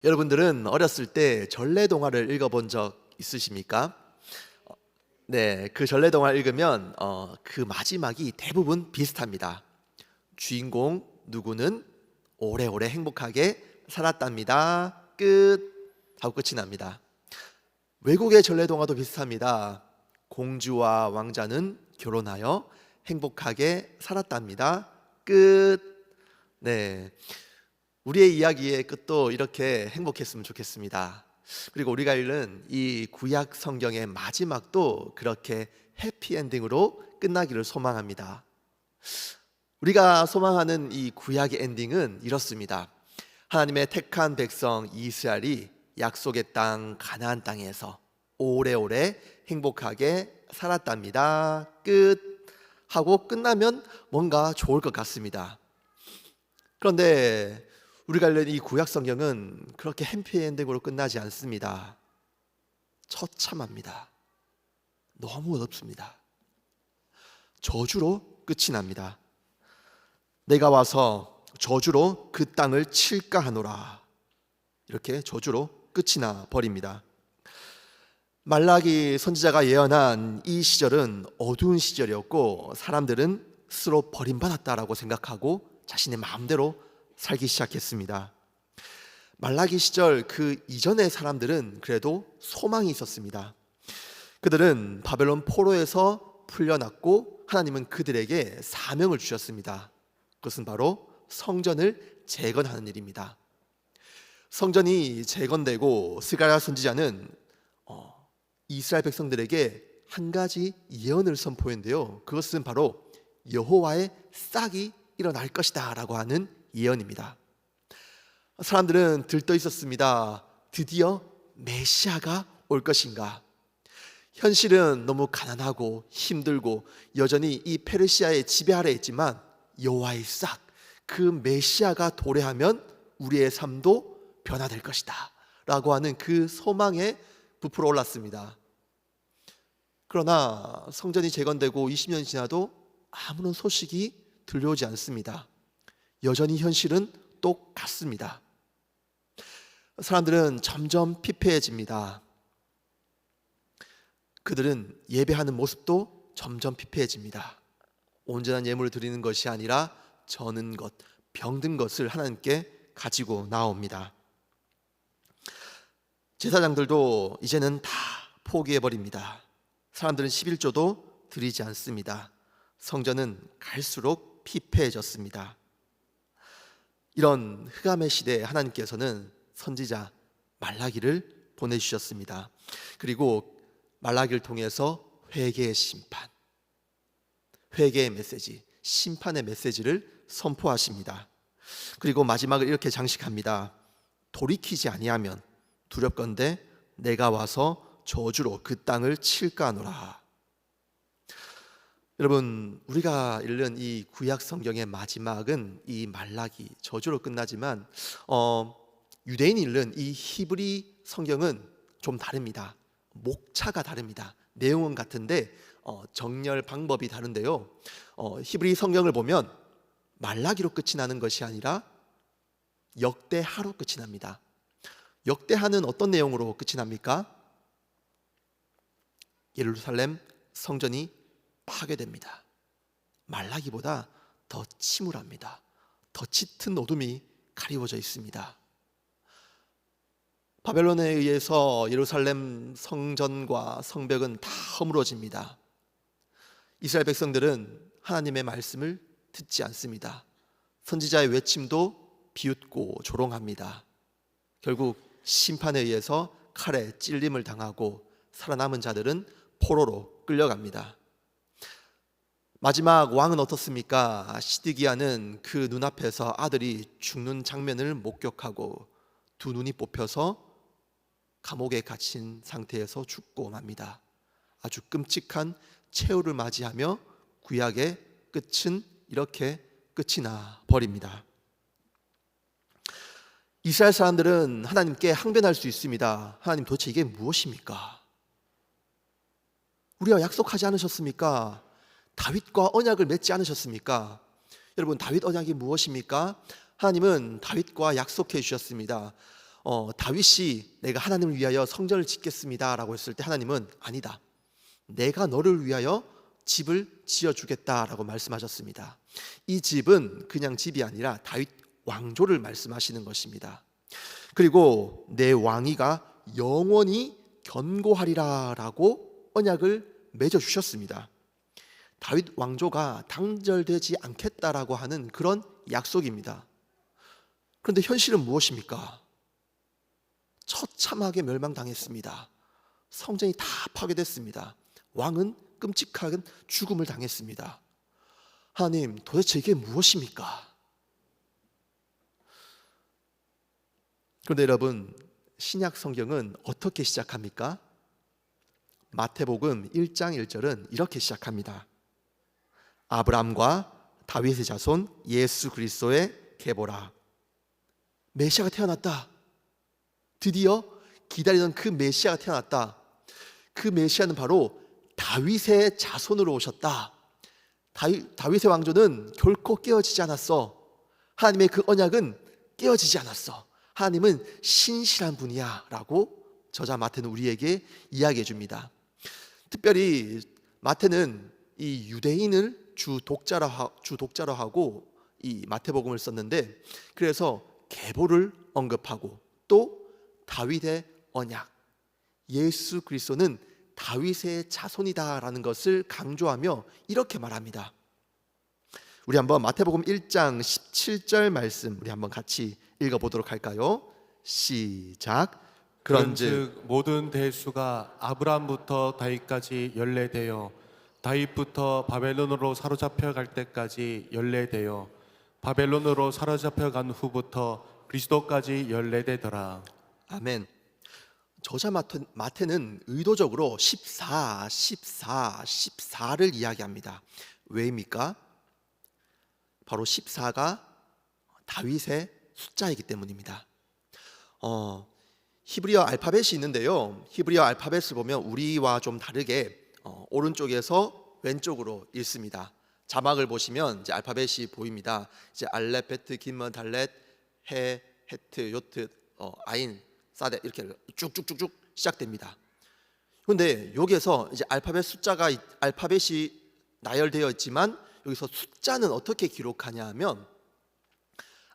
여러분들은 어렸을 때 전래동화를 읽어본 적 있으십니까? 네, 그 전래동화 읽으면 그 마지막이 대부분 비슷합니다. 주인공 누구는 오래오래 행복하게 살았답니다. 끝 하고 끝이 납니다. 외국의 전래동화도 비슷합니다. 공주와 왕자는 결혼하여 행복하게 살았답니다. 끝. 네. 우리의 이야기의 끝도 이렇게 행복했으면 좋겠습니다. 그리고 우리가 읽는 이 구약 성경의 마지막도 그렇게 해피엔딩으로 끝나기를 소망합니다. 우리가 소망하는 이 구약의 엔딩은 이렇습니다. 하나님의 택한 백성 이스라엘이 약속의 땅 가나안 땅에서 오래오래 행복하게 살았답니다. 끝 하고 끝나면 뭔가 좋을 것 같습니다. 그런데 우리가 읽는 이 구약 성경은 그렇게 해피엔딩으로 끝나지 않습니다. 처참합니다. 너무 어렵습니다. 저주로 끝이 납니다. 내가 와서 저주로 그 땅을 칠까 하노라. 이렇게 저주로 끝이 나 버립니다. 말라기 선지자가 예언한 이 시절은 어두운 시절이었고 사람들은 스스로 버림받았다라고 생각하고 자신의 마음대로 살기 시작했습니다. 말라기 시절 그 이전의 사람들은 그래도 소망이 있었습니다. 그들은 바벨론 포로에서 풀려났고 하나님은 그들에게 사명을 주셨습니다. 그것은 바로 성전을 재건하는 일입니다. 성전이 재건되고 스가랴 선지자는 이스라엘 백성들에게 한 가지 예언을 선포했는데요. 그것은 바로 여호와의 싹이 일어날 것이다 라고 하는 예언입니다. 사람들은 들떠 있었습니다. 드디어 메시아가 올 것인가? 현실은 너무 가난하고 힘들고 여전히 이 페르시아의 지배 아래에 있지만 여호와의 싹, 그 메시아가 도래하면 우리의 삶도 변화될 것이다 라고 하는 그 소망에 부풀어 올랐습니다. 그러나 성전이 재건되고 20년이 지나도 아무런 소식이 들려오지 않습니다. 여전히 현실은 똑같습니다. 사람들은 점점 피폐해집니다. 그들은 예배하는 모습도 점점 피폐해집니다. 온전한 예물을 드리는 것이 아니라 저는 것, 병든 것을 하나님께 가지고 나옵니다. 제사장들도 이제는 다 포기해버립니다. 사람들은 11조도 드리지 않습니다. 성전은 갈수록 피폐해졌습니다. 이런 흑암의 시대에 하나님께서는 선지자 말라기를 보내주셨습니다. 그리고 말라기를 통해서 회개의 심판, 회개의 메시지, 심판의 메시지를 선포하십니다. 그리고 마지막을 이렇게 장식합니다. 돌이키지 아니하면 두렵건대 내가 와서 저주로 그 땅을 칠까 하노라. 여러분, 우리가 읽는 이 구약 성경의 마지막은 이 말라기 저주로 끝나지만 유대인이 읽는 이 히브리 성경은 좀 다릅니다. 목차가 다릅니다. 내용은 같은데 정렬 방법이 다른데요. 히브리 성경을 보면 말라기로 끝이 나는 것이 아니라 역대하로 끝이 납니다. 역대하는 어떤 내용으로 끝이 납니까? 예루살렘 성전이 파괴됩니다. 말라기보다 더 침울합니다. 더 짙은 어둠이 가리워져 있습니다. 바벨론에 의해서 예루살렘 성전과 성벽은 다 허물어집니다. 이스라엘 백성들은 하나님의 말씀을 듣지 않습니다. 선지자의 외침도 비웃고 조롱합니다. 결국 심판에 의해서 칼에 찔림을 당하고 살아남은 자들은 포로로 끌려갑니다. 마지막 왕은 어떻습니까? 시드기야는 그 눈앞에서 아들이 죽는 장면을 목격하고 두 눈이 뽑혀서 감옥에 갇힌 상태에서 죽고 맙니다. 아주 끔찍한 최후를 맞이하며 구약의 끝은 이렇게 끝이 나 버립니다. 이스라엘 사람들은 하나님께 항변할 수 있습니다. 하나님, 도대체 이게 무엇입니까? 우리와 약속하지 않으셨습니까? 다윗과 언약을 맺지 않으셨습니까? 여러분, 다윗 언약이 무엇입니까? 하나님은 다윗과 약속해 주셨습니다. 다윗이 내가 하나님을 위하여 성전을 짓겠습니다라고 했을 때 하나님은 아니다. 내가 너를 위하여 집을 지어주겠다라고 말씀하셨습니다. 이 집은 그냥 집이 아니라 다윗 왕조를 말씀하시는 것입니다. 그리고 내 왕위가 영원히 견고하리라라고 언약을 맺어주셨습니다. 다윗 왕조가 단절되지 않겠다라고 하는 그런 약속입니다. 그런데 현실은 무엇입니까? 처참하게 멸망당했습니다. 성전이 다 파괴됐습니다. 왕은 끔찍한 죽음을 당했습니다. 하나님, 도대체 이게 무엇입니까? 그런데 여러분, 신약 성경은 어떻게 시작합니까? 마태복음 1장 1절은 이렇게 시작합니다. 아브라함과 다윗의 자손 예수 그리스도의 계보라. 메시아가 태어났다. 드디어 기다리던 그 메시아가 태어났다. 그 메시아는 바로 다윗의 자손으로 오셨다. 다윗의 왕조는 결코 깨어지지 않았어. 하나님의 그 언약은 깨어지지 않았어. 하나님은 신실한 분이야 라고 저자 마태는 우리에게 이야기해 줍니다. 특별히 마태는 이 유대인을 주 독자로 하고 이 마태복음을 썼는데, 그래서 계보를 언급하고 또 다윗의 언약, 예수 그리스도는 다윗의 자손이다라는 것을 강조하며 이렇게 말합니다. 우리 한번 마태복음 1장 17절 말씀 우리 한번 같이 읽어보도록 할까요? 시작. 그런즉 모든 대수가 아브라함부터 다윗까지 연례되어 다윗부터 바벨론으로 사로잡혀 갈 때까지 연례되어 바벨론으로 사로잡혀 간 후부터 그리스도까지 연례되더라. 아멘. 저자 마태는 의도적으로 14, 14, 14를 이야기합니다. 왜입니까? 바로 14가 다윗의 숫자이기 때문입니다. 히브리어 알파벳이 있는데요. 히브리어 알파벳을 보면 우리와 좀 다르게 오른쪽에서 왼쪽으로 읽습니다. 자막을 보시면 이제 알파벳이 보입니다. 이제 알렙, 베트, 김먼, 달렛, 해, 헤트, 요트, 아인, 사데 이렇게 쭉쭉쭉쭉 시작됩니다. 그런데 여기에서 이제 알파벳이 나열되어 있지만 여기서 숫자는 어떻게 기록하냐 하면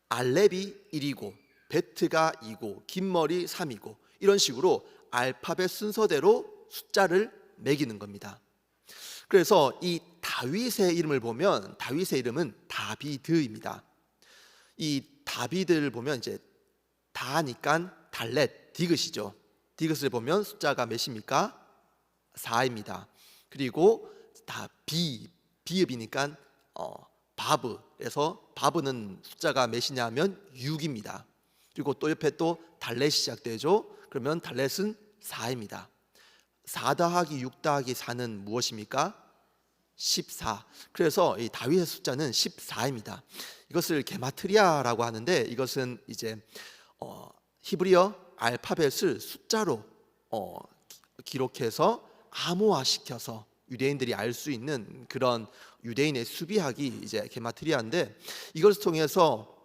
알렙이 1이고 베트가 2고 긴머리 3이고 이런 식으로 알파벳 순서대로 숫자를 매기는 겁니다. 그래서 이 다윗의 이름을 보면 다윗의 이름은 다비드입니다. 이 다비드를 보면 이제 다니까 달렛, 디귿이죠. 디귿을 보면 숫자가 몇입니까? 4입니다. 그리고 다 비읍이니까 바브에서 바브는 숫자가 몇이냐 하면 6입니다. 그리고 또 옆에 또 달렛이 시작되죠. 그러면 달렛은 4입니다. 4 더하기 6 더하기 4는 무엇입니까? 14. 그래서 이 다윗의 숫자는 14입니다. 이것을 게마트리아라고 하는데 이것은 이제 히브리어 알파벳을 숫자로 기록해서 암호화시켜서 유대인들이 알 수 있는 그런 유대인의 수비학이 이제 게마트리아인데, 이것을 통해서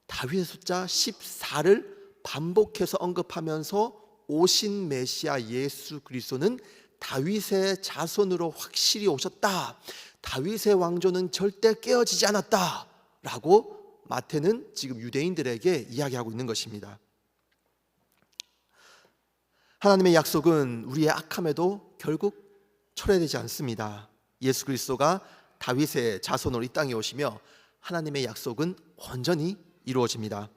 다윗의 숫자 14를 반복해서 언급하면서 오신 메시아 예수 그리스도는 다윗의 자손으로 확실히 오셨다. 다윗의 왕조는 절대 깨어지지 않았다 라고 마태는 지금 유대인들에게 이야기하고 있는 것입니다. 하나님의 약속은 우리의 악함에도 결국 철회되지 않습니다. 예수 그리스도가 다윗의 자손으로 이 땅에 오시며 하나님의 약속은 온전히 이루어집니다.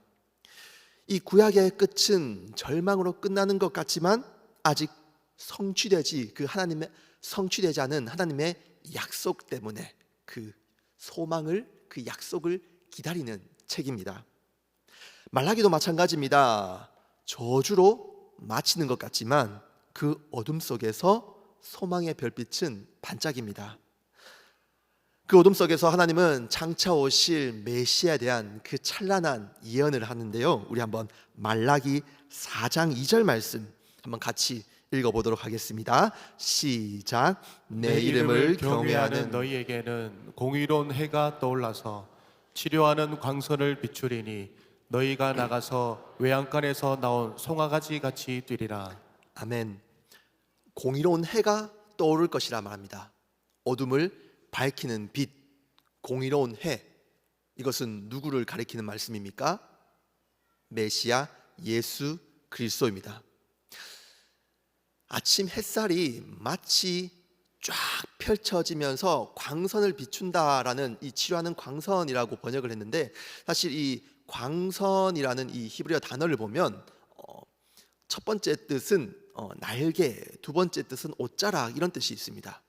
이 구약의 끝은 절망으로 끝나는 것 같지만 아직 성취되지 않은 하나님의 약속 때문에 그 소망을, 그 약속을 기다리는 책입니다. 말라기도 마찬가지입니다. 저주로 마치는 것 같지만 그 어둠 속에서 소망의 별빛은 반짝입니다. 그 어둠 속에서 하나님은 장차 오실 메시아에 대한 그 찬란한 예언을 하는데요. 우리 한번 말라기 4장 2절 말씀 한번 같이 읽어보도록 하겠습니다. 시작. 내 이름을 경외하는 너희에게는 공의로운 해가 떠올라서 치료하는 광선을 비추리니 너희가 나가서 외양간에서 나온 송아가지 같이 되리라. 아멘. 공의로운 해가 떠오를 것이라 말합니다. 어둠을 밝히는 빛, 공의로운 해. 이것은 누구를 가리키는 말씀입니까? 메시아 예수 그리스도입니다. 아침 햇살이 마치 쫙 펼쳐지면서 광선을 비춘다라는 이 치료하는 광선이라고 번역을 했는데, 사실 이 광선이라는 이 히브리어 단어를 보면 첫 번째 뜻은 날개, 두 번째 뜻은 옷자락 이런 뜻이 있습니다.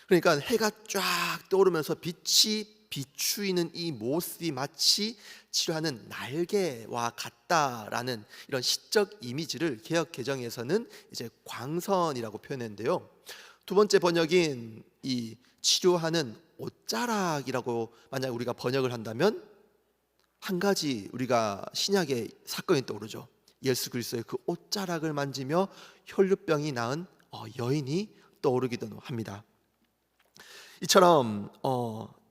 그러니까 해가 쫙 떠오르면서 빛이 비추이는 이 모습이 마치 치료하는 날개와 같다라는 이런 시적 이미지를 개역 개정에서는 이제 광선이라고 표현했는데요. 두 번째 번역인 이 치료하는 옷자락이라고 만약 우리가 번역을 한다면 한 가지 우리가 신약의 사건이 떠오르죠. 예수 그리스도의 그 옷자락을 만지며 혈루병이 나은 여인이 떠오르기도 합니다. 이처럼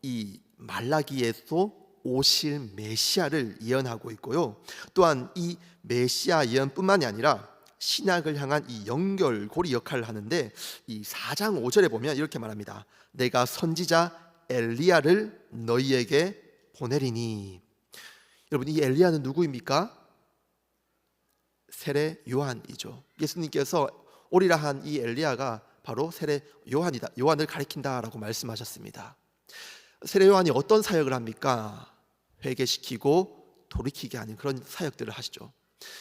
이 말라기에서 오실 메시아를 예언하고 있고요. 또한 이 메시아 예언뿐만이 아니라 신약을 향한 이 연결고리 역할을 하는데, 이 4장 5절에 보면 이렇게 말합니다. 내가 선지자 엘리야를 너희에게 보내리니. 여러분, 이 엘리야는 누구입니까? 세례 요한이죠. 예수님께서 오리라 한 이 엘리야가 바로 세례 요한이다, 요한을 가리킨다라고 말씀하셨습니다. 세례 요한이 어떤 사역을 합니까? 회개시키고 돌이키게 하는 그런 사역들을 하시죠.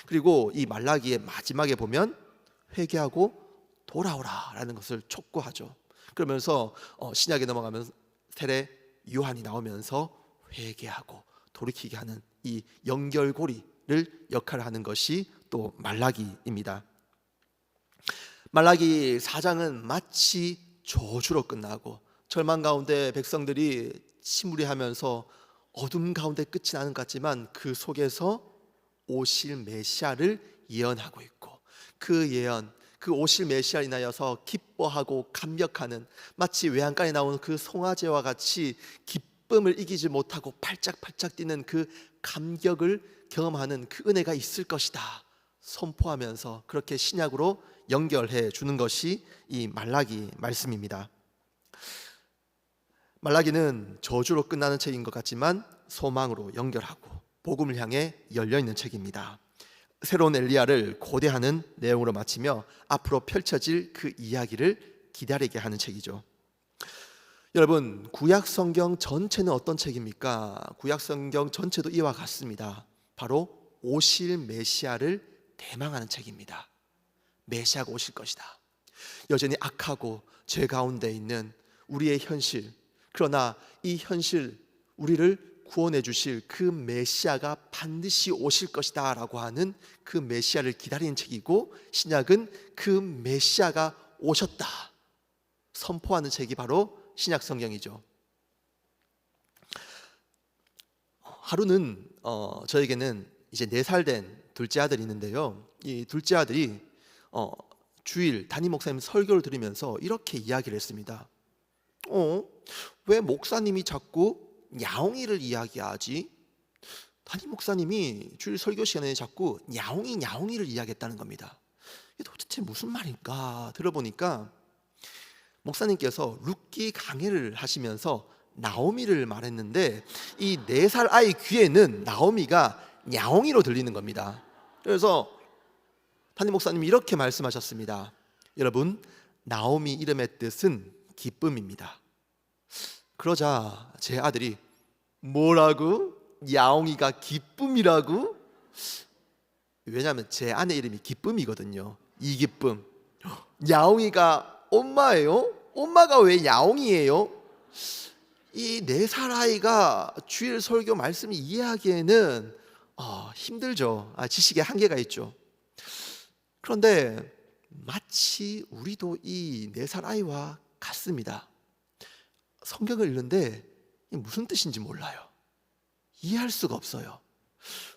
그리고 이 말라기의 마지막에 보면 회개하고 돌아오라라는 것을 촉구하죠. 그러면서 신약에 넘어가면 세례 요한이 나오면서 회개하고 돌이키게 하는 이 연결고리를 역할을 하는 것이 또 말라기입니다. 말라기 4장은 마치 저주로 끝나고 절망 가운데 백성들이 침울해하면서 어둠 가운데 끝이 나는 것 같지만 그 속에서 오실 메시아를 예언하고 있고, 그 예언, 그 오실 메시아를 인하여서 기뻐하고 감격하는, 마치 외양간에 나오는 그 송아지와 같이 기쁨을 이기지 못하고 팔짝팔짝 뛰는 그 감격을 경험하는 그 은혜가 있을 것이다 선포하면서 그렇게 신약으로 연결해 주는 것이 이 말라기 말씀입니다. 말라기는 저주로 끝나는 책인 것 같지만 소망으로 연결하고 복음을 향해 열려있는 책입니다. 새로운 엘리야를 고대하는 내용으로 마치며 앞으로 펼쳐질 그 이야기를 기다리게 하는 책이죠. 여러분, 구약 성경 전체는 어떤 책입니까? 구약 성경 전체도 이와 같습니다. 바로 오실 메시아를 대망하는 책입니다. 메시아가 오실 것이다. 여전히 악하고 죄 가운데 있는 우리의 현실, 그러나 이 현실 우리를 구원해 주실 그 메시아가 반드시 오실 것이다 라고 하는 그 메시아를 기다리는 책이고, 신약은 그 메시아가 오셨다 선포하는 책이 바로 신약 성경이죠. 하루는 저에게는 이제 4살 된 둘째 아들이 있는데요. 이 둘째 아들이 주일 담임 목사님 설교를 들으면서 이렇게 이야기를 했습니다. 왜 목사님이 자꾸 야옹이를 이야기하지? 담임 목사님이 주일 설교 시간에 자꾸 야옹이를 이야기했다는 겁니다. 이게 도대체 무슨 말일까 들어보니까 목사님께서 룻기 강해를 하시면서 나오미를 말했는데, 이 4살 아이 귀에는 나오미가 야옹이로 들리는 겁니다. 그래서 담임 목사님이 이렇게 말씀하셨습니다. 여러분, 나오미 이름의 뜻은 기쁨입니다. 그러자 제 아들이 뭐라고? 야옹이가 기쁨이라고? 왜냐하면 제 아내 이름이 기쁨이거든요. 이기쁨. 야옹이가 엄마예요? 엄마가 왜 야옹이에요? 이 4살 아이가 주일 설교 말씀을 이해하기에는 힘들죠. 지식의 한계가 있죠. 그런데 마치 우리도 이 4살 아이와 같습니다. 성경을 읽는데 무슨 뜻인지 몰라요. 이해할 수가 없어요.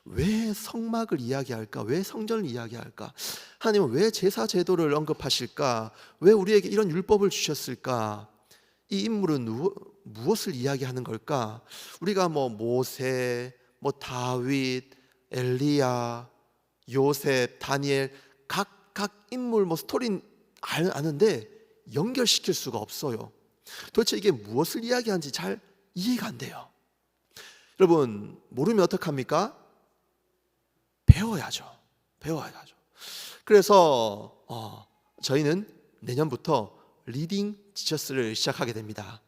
왜 성막을 이야기할까? 왜 성전을 이야기할까? 하나님은 왜 제사 제도를 언급하실까? 왜 우리에게 이런 율법을 주셨을까? 이 인물은 무엇을 이야기하는 걸까? 우리가 모세, 다윗, 엘리야, 요셉, 다니엘 각 인물 스토리는 아는데 연결시킬 수가 없어요. 도대체 이게 무엇을 이야기하는지 잘 이해가 안 돼요. 여러분, 모르면 어떡합니까? 배워야죠. 그래서 저희는 내년부터 리딩 지저스를 시작하게 됩니다.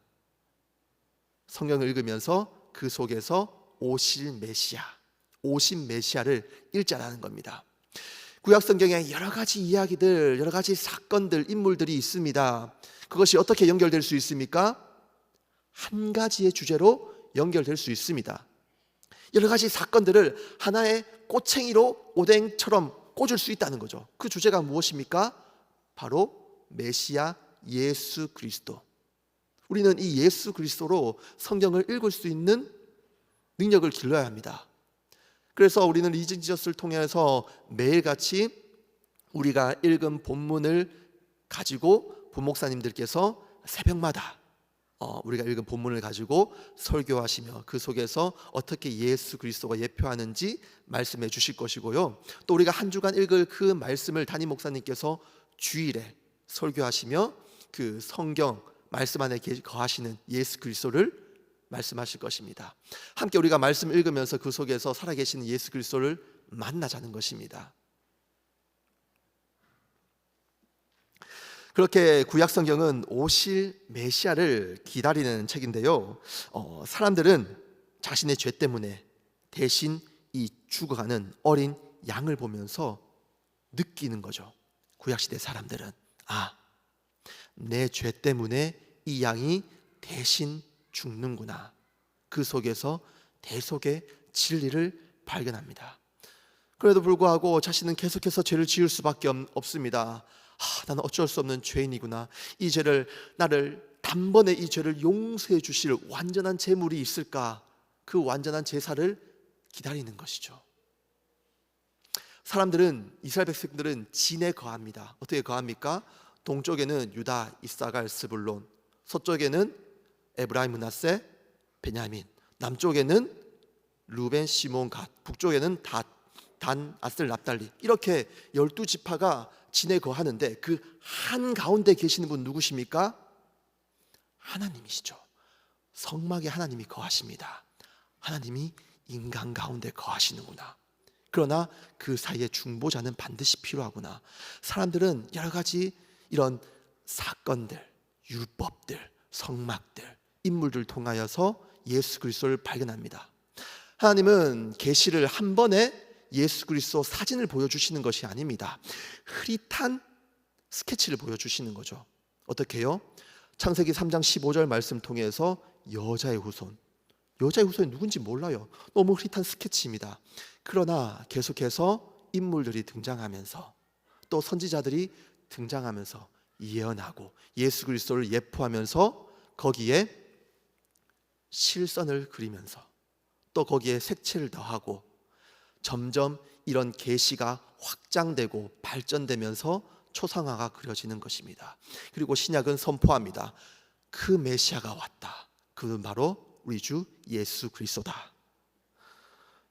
성경을 읽으면서 그 속에서 오신 메시아를 읽자라는 겁니다. 구약 성경에 여러 가지 이야기들, 여러 가지 사건들, 인물들이 있습니다. 그것이 어떻게 연결될 수 있습니까? 한 가지의 주제로 연결될 수 있습니다. 여러 가지 사건들을 하나의 꼬챙이로 오뎅처럼 꽂을 수 있다는 거죠. 그 주제가 무엇입니까? 바로 메시아 예수 그리스도. 우리는 이 예수 그리스도로 성경을 읽을 수 있는 능력을 길러야 합니다. 그래서 우리는 리딩 지저스를 통해서 매일같이 우리가 읽은 본문을 가지고 부목사님들께서 새벽마다 우리가 읽은 본문을 가지고 설교하시며 그 속에서 어떻게 예수 그리스도가 예표하는지 말씀해 주실 것이고요. 또 우리가 한 주간 읽을 그 말씀을 담임 목사님께서 주일에 설교하시며 그 성경 말씀 안에 거하시는 예수 그리스도를 말씀하실 것입니다. 함께 우리가 말씀 읽으면서 그 속에서 살아계시는 예수 그리스도를 만나자는 것입니다. 그렇게 구약 성경은 오실 메시아를 기다리는 책인데요. 사람들은 자신의 죄 때문에 대신 이 죽어가는 어린 양을 보면서 느끼는 거죠. 구약 시대 사람들은 내 죄 때문에 이 양이 대신 죽는구나. 그 속에서 대속의 진리를 발견합니다. 그래도 불구하고 자신은 계속해서 죄를 지을 수밖에 없습니다. 나는 어쩔 수 없는 죄인이구나. 이 죄를 나를 단번에 이 죄를 용서해 주실 완전한 제물이 있을까? 그 완전한 제사를 기다리는 것이죠. 사람들은, 이스라엘 백성들은 진에 거합니다. 어떻게 거합니까? 동쪽에는 유다, 이사갈, 스불론, 서쪽에는 에브라임, 므낫세, 베냐민, 남쪽에는 루벤, 시몬, 갓, 북쪽에는 단, 아셀, 납달리, 이렇게 12지파가 진에 거하는데 그 한가운데 계시는 분 누구십니까? 하나님이시죠. 성막에 하나님이 거하십니다. 하나님이 인간 가운데 거하시는구나. 그러나 그 사이에 중보자는 반드시 필요하구나. 사람들은 여러 가지 이런 사건들, 율법들, 성막들, 인물들을 통하여서 예수 그리스도를 발견합니다. 하나님은 계시를 한 번에 예수 그리스도 사진을 보여주시는 것이 아닙니다. 흐릿한 스케치를 보여주시는 거죠. 어떻게 해요? 창세기 3장 15절 말씀 통해서 여자의 후손이 누군지 몰라요. 너무 흐릿한 스케치입니다. 그러나 계속해서 인물들이 등장하면서 또 선지자들이 등장하면서 예언하고 예수 그리스도를 예표하면서 거기에 실선을 그리면서 또 거기에 색채를 더하고 점점 이런 계시가 확장되고 발전되면서 초상화가 그려지는 것입니다. 그리고 신약은 선포합니다. 그 메시아가 왔다. 그는 바로 우리 주 예수 그리스도다.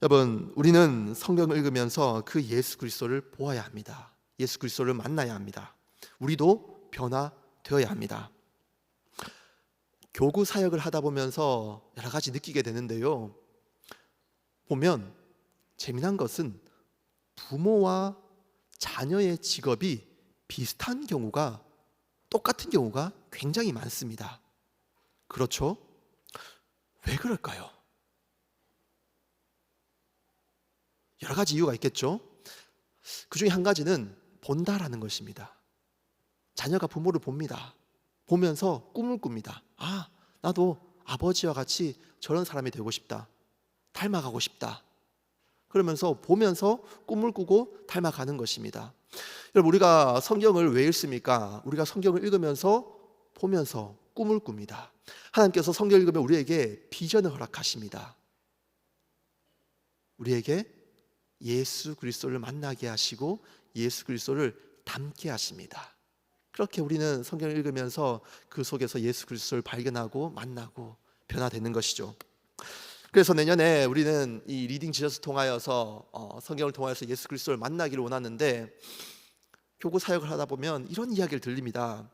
여러분, 우리는 성경을 읽으면서 그 예수 그리스도를 보아야 합니다. 예수 그리스도를 만나야 합니다. 우리도 변화되어야 합니다. 교구 사역을 하다 보면서 여러 가지 느끼게 되는데요. 보면 재미난 것은 부모와 자녀의 직업이 비슷한 경우가, 똑같은 경우가 굉장히 많습니다. 그렇죠? 왜 그럴까요? 여러 가지 이유가 있겠죠. 그 중에 한 가지는 본다라는 것입니다. 자녀가 부모를 봅니다. 보면서 꿈을 꿉니다. 나도 아버지와 같이 저런 사람이 되고 싶다. 닮아가고 싶다. 그러면서 보면서 꿈을 꾸고 닮아가는 것입니다. 여러분, 우리가 성경을 왜 읽습니까? 우리가 성경을 읽으면서 보면서 꿈을 꿉니다. 하나님께서 성경을 읽으면 우리에게 비전을 허락하십니다. 우리에게 예수 그리스도를 만나게 하시고 예수 그리스도를 닮게 하십니다. 그렇게 우리는 성경을 읽으면서 그 속에서 예수 그리스도를 발견하고 만나고 변화되는 것이죠. 그래서 내년에 우리는 이 리딩 지저스 통하여서 성경을 통하여서 예수 그리스도를 만나기를 원하는데, 교구 사역을 하다 보면 이런 이야기를 들립니다.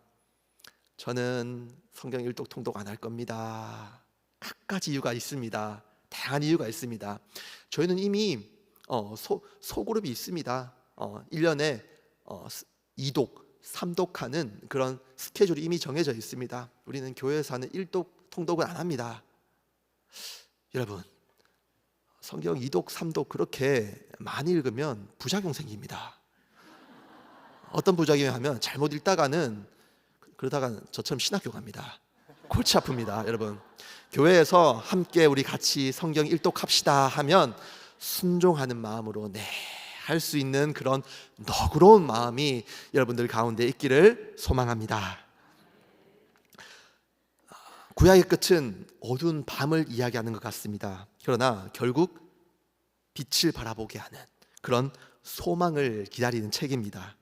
저는 성경 일독 통독 안 할 겁니다. 갖가지 이유가 있습니다. 다양한 이유가 있습니다. 저희는 이미 소그룹이 있습니다. 1년에 2독, 3독하는 그런 스케줄이 이미 정해져 있습니다. 우리는 교회에서 하는 1독, 통독은 안 합니다. 여러분, 성경 2독, 3독 그렇게 많이 읽으면 부작용 생깁니다. 어떤 부작용이 하면 잘못 읽다가는, 그러다가 저처럼 신학교 갑니다. 골치 아픕니다. 여러분, 교회에서 함께 우리 같이 성경 일독합시다 하면 순종하는 마음으로 할 수 있는 그런 너그러운 마음이 여러분들 가운데 있기를 소망합니다. 구약의 끝은 어두운 밤을 이야기하는 것 같습니다. 그러나 결국 빛을 바라보게 하는 그런 소망을 기다리는 책입니다.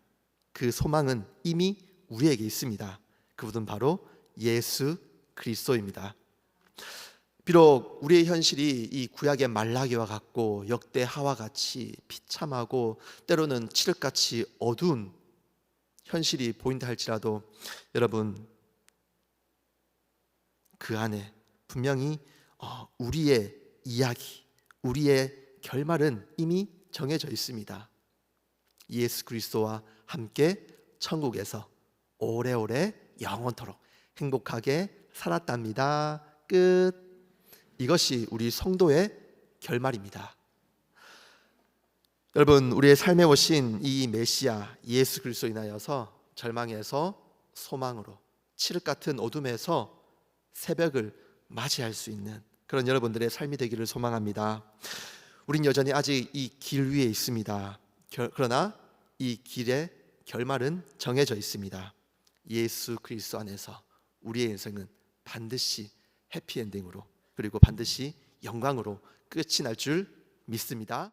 그 소망은 이미 우리에게 있습니다. 그분은 바로 예수 그리스도입니다. 비록 우리의 현실이 이 구약의 말라기와 같고 역대하와 같이 비참하고 때로는 칠흑같이 어두운 현실이 보인다 할지라도, 여러분, 그 안에 분명히 우리의 이야기, 우리의 결말은 이미 정해져 있습니다. 예수 그리스도와 함께 천국에서 오래오래 영원토록 행복하게 살았답니다. 끝. 이것이 우리 성도의 결말입니다. 여러분, 우리의 삶에 오신 이 메시아 예수 그리스도로 인하여서 절망에서 소망으로, 칠흑 같은 어둠에서 새벽을 맞이할 수 있는 그런 여러분들의 삶이 되기를 소망합니다. 우린 여전히 아직 이 길 위에 있습니다. 그러나 이 길의 결말은 정해져 있습니다. 예수 그리스도 안에서 우리의 인생은 반드시 해피엔딩으로, 그리고 반드시 영광으로 끝이 날 줄 믿습니다.